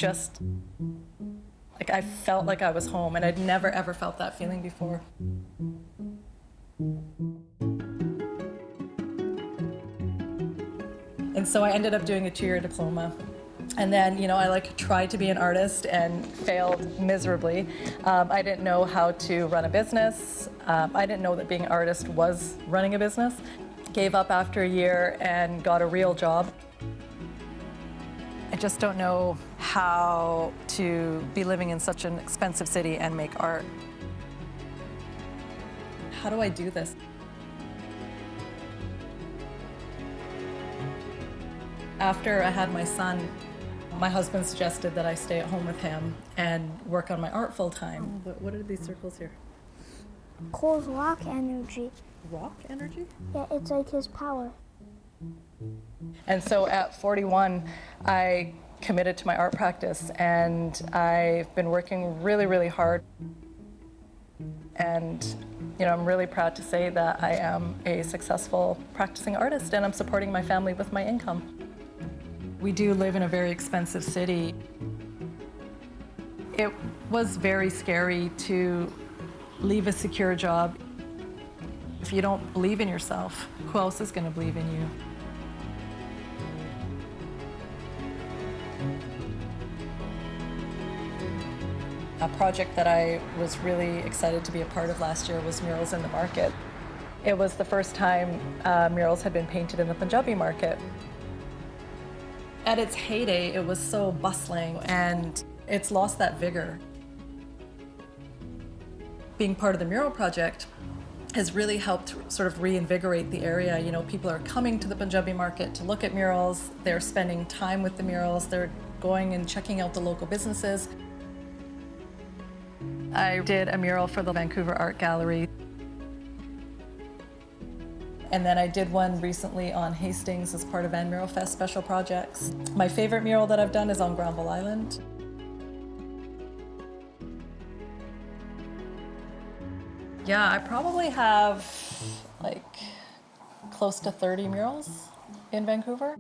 felt like I was home, and I'd never ever felt that feeling before. And so I ended up doing a 2-year diploma. And then, you know, I tried to be an artist and failed miserably. I didn't know how to run a business. I didn't know that being an artist was running a business. Gave up after a year and got a real job. I just don't know how to be living in such an expensive city and make art. How do I do this? After I had my son, my husband suggested that I stay at home with him and work on my art full time. But what are these circles here? Cole's rock energy. Rock energy? Yeah, it's like his power. And so at 41, I committed to my art practice, and I've been working really, really hard. And, you know, I'm really proud to say that I am a successful practicing artist, and I'm supporting my family with my income. We do live in a very expensive city. It was very scary to leave a secure job. If you don't believe in yourself, who else is going to believe in you? A project that I was really excited to be a part of last year was Murals in the Market. It was the first time murals had been painted in the Punjabi market. At its heyday, it was so bustling, and it's lost that vigor. Being part of the mural project has really helped sort of reinvigorate the area. You know, people are coming to the Punjabi market to look at murals. They're spending time with the murals. They're going and checking out the local businesses. I did a mural for the Vancouver Art Gallery. And then I did one recently on Hastings as part of Van Mural Fest special projects. My favorite mural that I've done is on Granville Island. Yeah, I probably have like close to 30 murals in Vancouver.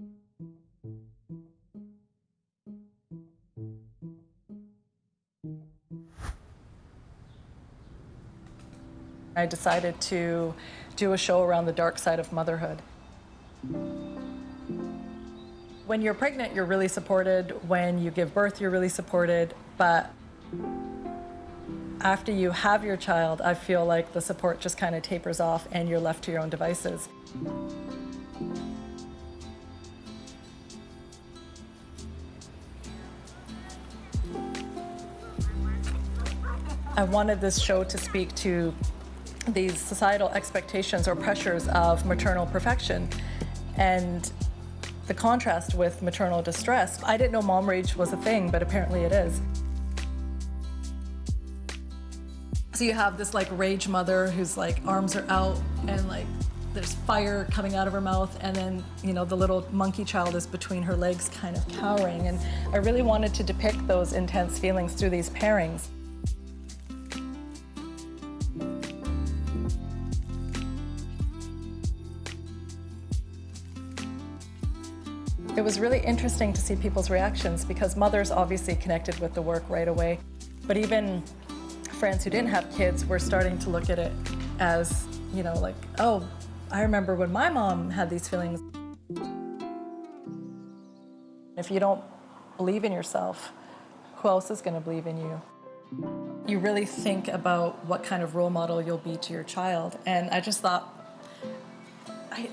I decided to do a show around the dark side of motherhood. When you're pregnant, you're really supported. When you give birth, you're really supported. But after you have your child, I feel like the support just kind of tapers off and you're left to your own devices. I wanted this show to speak to these societal expectations or pressures of maternal perfection and the contrast with maternal distress. I didn't know mom rage was a thing, but apparently it is. So you have this like rage mother whose like arms are out and like there's fire coming out of her mouth, and then, you know, the little monkey child is between her legs kind of cowering. And I really wanted to depict those intense feelings through these pairings. It was really interesting to see people's reactions because mothers obviously connected with the work right away. But even friends who didn't have kids were starting to look at it as, you know, like, oh, I remember when my mom had these feelings. If you don't believe in yourself, who else is going to believe in you? You really think about what kind of role model you'll be to your child. And I just thought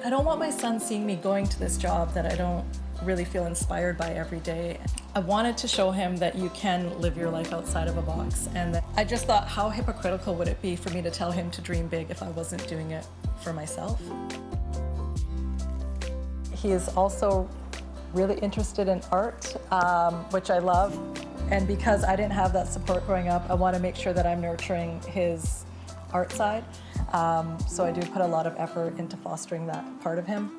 I don't want my son seeing me going to this job that I don't really feel inspired by every day. I wanted to show him that you can live your life outside of a box, and that I just thought, how hypocritical would it be for me to tell him to dream big if I wasn't doing it for myself? He is also really interested in art, which I love. And because I didn't have that support growing up, I want to make sure that I'm nurturing his art side. So I do put a lot of effort into fostering that part of him.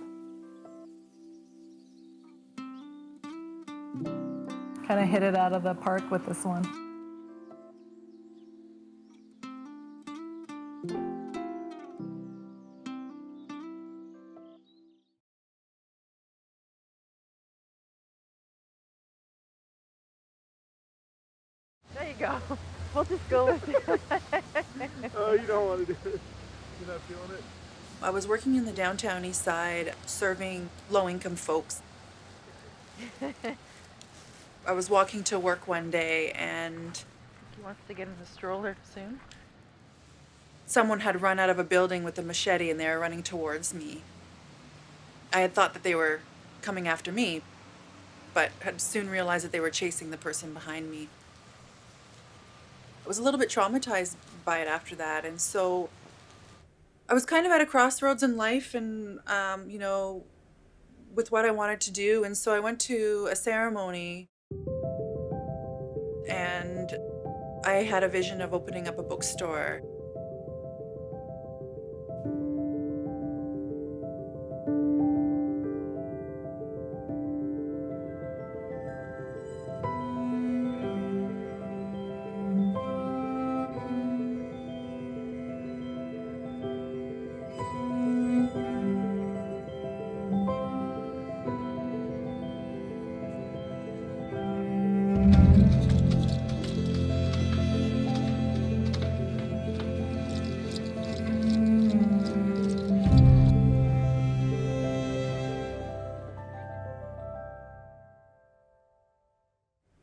Kind of hit it out of the park with this one. There you go. We'll just go with it. Oh, you don't want to do it. You're not feeling it? I was working in the downtown east side, serving low-income folks. I was walking to work one day and He wants to get in the stroller soon. someone had run out of a building with a machete and they were running towards me. I had thought that they were coming after me, but had soon realized that they were chasing the person behind me. I was a little bit traumatized by it after that, and so I was kind of at a crossroads in life and, you know, with what I wanted to do, and so I went to a ceremony and I had a vision of opening up a bookstore.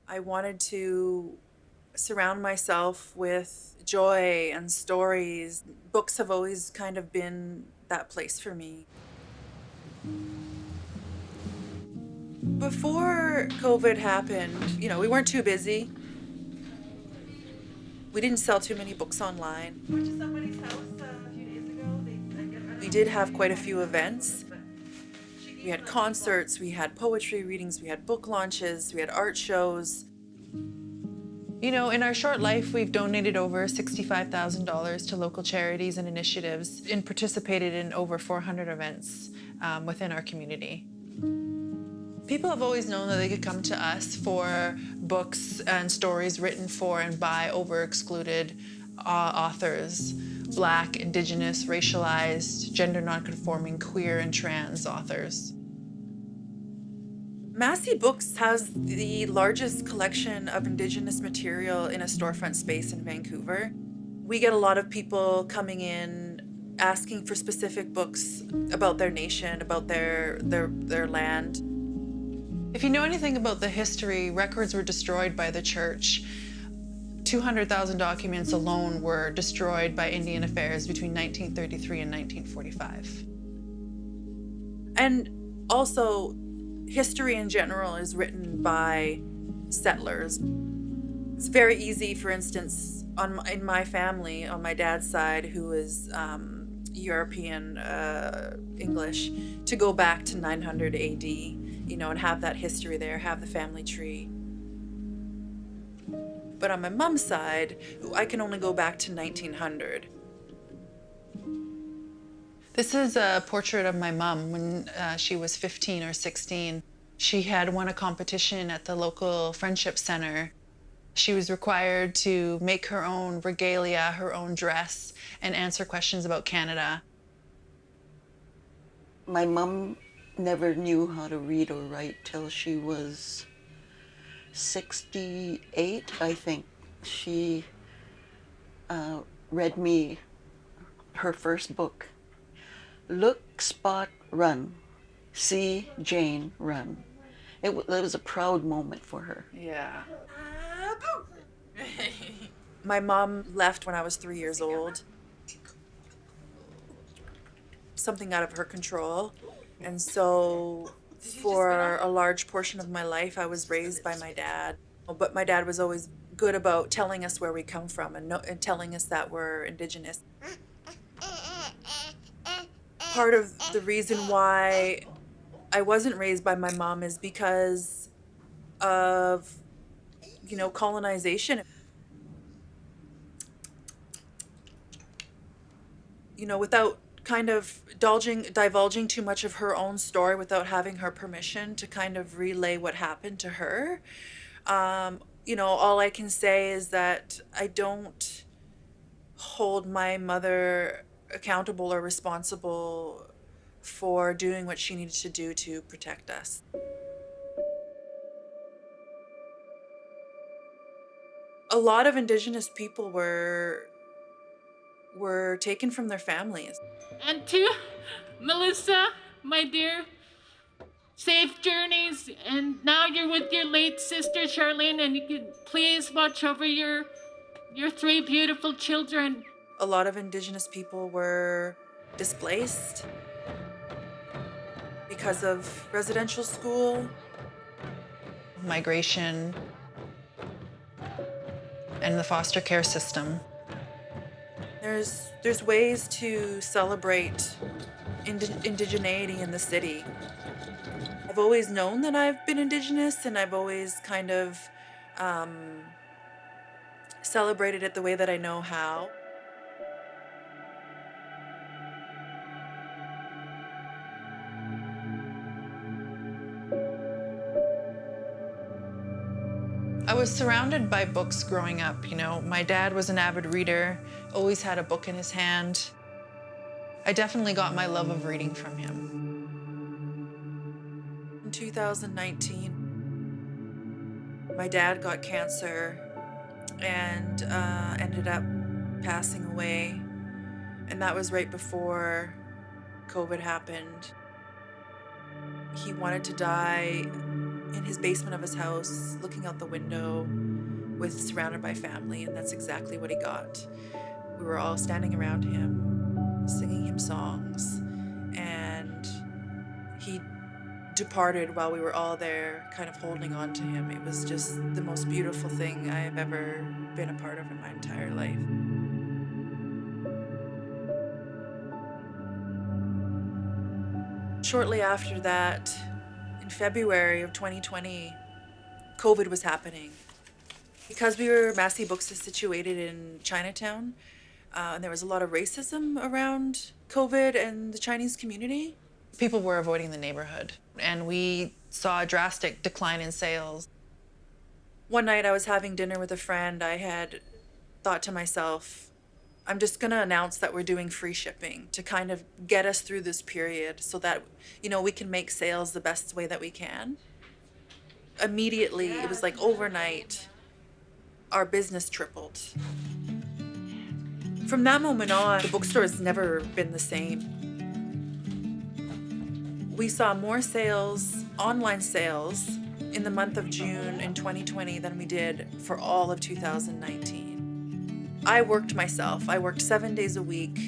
I wanted to surround myself with joy and stories. Books have always kind of been that place for me. Before COVID happened, you know, we weren't too busy. We didn't sell too many books online. Went to somebody's house a few days ago. We did have quite a few events. We had concerts, we had poetry readings, we had book launches, we had art shows. You know, in our short life, we've donated over $65,000 to local charities and initiatives and participated in over 400 events within our community. People have always known that they could come to us for books and stories written for and by over-excluded authors, Black, Indigenous, racialized, gender non-conforming, queer, and trans authors. Massey Books has the largest collection of Indigenous material in a storefront space in Vancouver. We get a lot of people coming in asking for specific books about their nation, about their land. If you know anything about the history, records were destroyed by the church. 200,000 documents alone were destroyed by Indian Affairs between 1933 and 1945. And also, history in general is written by settlers. It's very easy, for instance, in my family, on my dad's side, who is European English, to go back to 900 AD, you know, and have that history there, have the family tree. But on my mom's side, I can only go back to 1900. This is a portrait of my mom when she was 15 or 16. She had won a competition at the local friendship center. She was required to make her own regalia, her own dress, and answer questions about Canada. My mom never knew how to read or write till she was 68, I think. She read me her first book. Look, Spot, run. See Jane run. It was a proud moment for her. Yeah. My mom left when I was 3 years old. something out of her control. And so for a large portion of my life, I was raised by my dad. But my dad was always good about telling us where we come from and telling us that we're Indigenous. Part of the reason why I wasn't raised by my mom is because of, you know, colonization. You know, without kind of divulging too much of her own story, without having her permission to kind of relay what happened to her. You know, all I can say is that I don't hold my mother accountable or responsible for doing what she needed to do to protect us. A lot of Indigenous people were taken from their families. And to Melissa, my dear, safe journeys. And now you're with your late sister, Charlene, and you can please watch over your 3 beautiful children. A lot of Indigenous people were displaced because of residential school, migration, and the foster care system. There's ways to celebrate indigeneity in the city. I've always known that I've been Indigenous, and I've always kind of celebrated it the way that I know how. I was surrounded by books growing up, you know. My dad was an avid reader, always had a book in his hand. I definitely got my love of reading from him. In 2019, my dad got cancer and ended up passing away. And that was right before COVID happened. He wanted to die in his basement of his house, looking out the window, surrounded by family, and that's exactly what he got. We were all standing around him, singing him songs, and he departed while we were all there, kind of holding on to him. It was just the most beautiful thing I have ever been a part of in my entire life. Shortly after that, in February of 2020, COVID was happening. Because we were Massey Books is situated in Chinatown, and there was a lot of racism around COVID and the Chinese community, people were avoiding the neighborhood, and we saw a drastic decline in sales. One night I was having dinner with a friend. I had thought to myself, I'm just gonna announce that we're doing free shipping to kind of get us through this period so that, you know, we can make sales the best way that we can. Immediately, it was like overnight, our business tripled. From that moment on, the bookstore has never been the same. We saw more sales, online sales, in the month of June in 2020 than we did for all of 2019. I worked myself. I worked 7 days a week,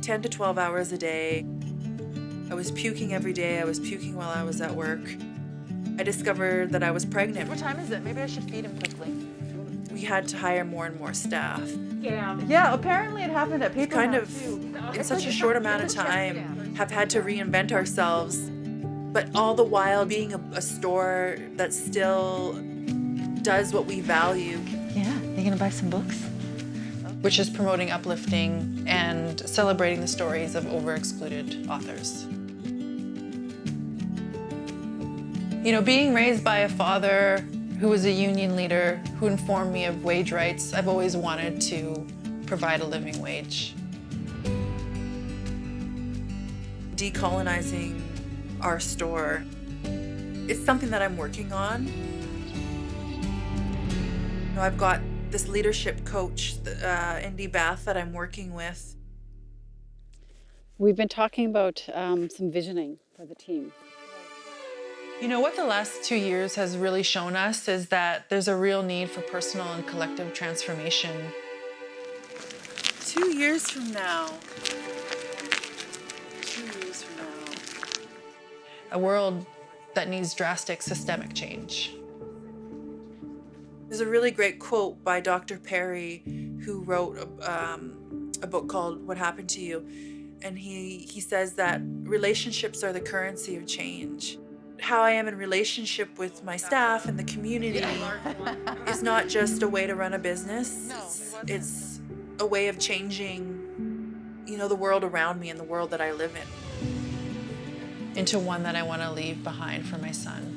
10 to 12 hours a day. I was puking every day. I was puking while I was at work. I discovered that I was pregnant. What time is it? Maybe I should feed him quickly. We had to hire more and more staff. Yeah, apparently it happened at Paper Kind Mart, of, too. in such a short amount of time, have had to reinvent ourselves, but all the while being a store that still does what we value. Yeah, you gonna buy some books? Which is promoting uplifting and celebrating the stories of over-excluded authors. You know, being raised by a father who was a union leader, who informed me of wage rights, I've always wanted to provide a living wage. Decolonizing our store, it's something that I'm working on. You know, I've got this leadership coach, Indy Bath, that I'm working with. We've been talking about some visioning for the team. You know, what the last 2 years has really shown us is that there's a real need for personal and collective transformation. 2 years from now, a world that needs drastic systemic change. There's a really great quote by Dr. Perry, who wrote a book called What Happened to You? And he says that relationships are the currency of change. How I am in relationship with my staff and the community is not just a way to run a business. It's a way of changing, you know, the world around me and the world that I live in into one that I want to leave behind for my son.